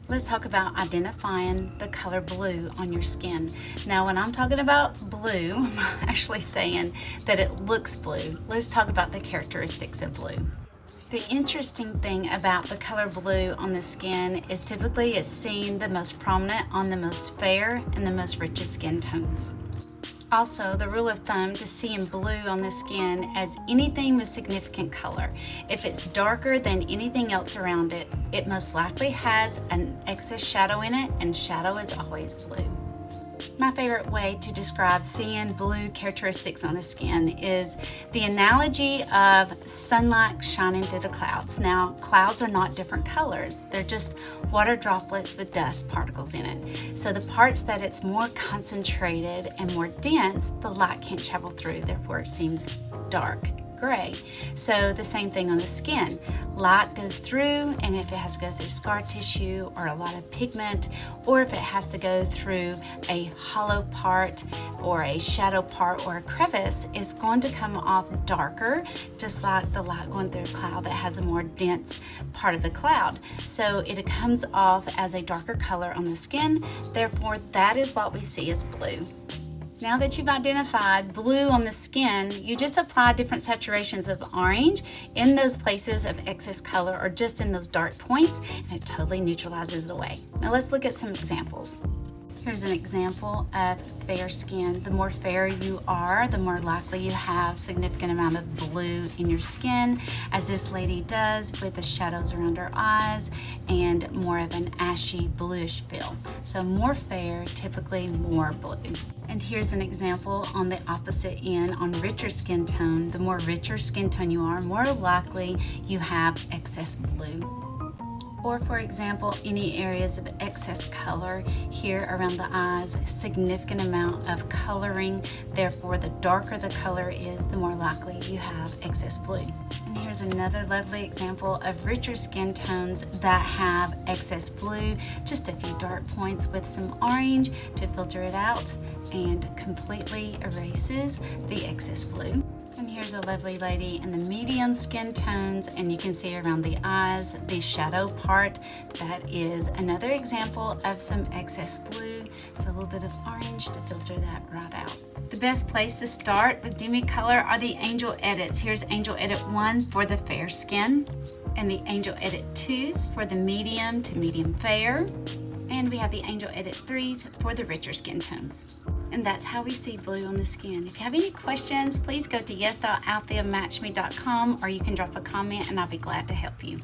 Let's talk about identifying the color blue on your skin. Now, when I'm talking about blue, I'm actually saying that it looks blue. Let's talk about the characteristics of blue. The interesting thing about the color blue on the skin is typically it's seen the most prominent on the most fair and the most richest skin tones. Also, the rule of thumb to seeing blue on the skin as anything with significant color. If it's darker than anything else around it, it most likely has an excess shadow in it, and shadow is always blue. My favorite way to describe seeing blue characteristics on the skin is the analogy of sunlight shining through the clouds. Now, clouds are not different colors. They're just water droplets with dust particles in it. So the parts that it's more concentrated and more dense, the light can't travel through, therefore it seems dark gray. So the same thing on the skin. Light goes through, and if it has to go through scar tissue or a lot of pigment, or if it has to go through a hollow part or a shadow part or a crevice, it's going to come off darker, just like the light going through a cloud that has a more dense part of the cloud. So it comes off as a darker color on the skin, therefore that is what we see as blue. Now that you've identified blue on the skin, you just apply different saturations of orange in those places of excess color or just in those dark points, and it totally neutralizes it away. Now let's look at some examples. Here's an example of fair skin. The more fair you are, the more likely you have significant amount of blue in your skin, as this lady does with the shadows around her eyes and more of an ashy bluish feel. So more fair, typically more blue. And here's an example on the opposite end on richer skin tone. The more richer skin tone you are, more likely you have excess blue. Or for example, any areas of excess color here around the eyes, significant amount of coloring. Therefore, the darker the color is, the more likely you have excess blue. And here's another lovely example of richer skin tones that have excess blue. Just a few dark points with some orange to filter it out and completely erases the excess blue. And here's a lovely lady in the medium skin tones, and you can see around the eyes the shadow part. That is another example of some excess blue. So a little bit of orange to filter that right out. The best place to start with Demi Colour are the Angel Edits. Here's Angel Edit 1 for the fair skin, and the Angel Edit 2s for the medium to medium fair. And we have the Angel Edit 3s for the richer skin tones. And that's how we see blue on the skin. If you have any questions, please go to yes.altheamatchme.com, or you can drop a comment and I'll be glad to help you.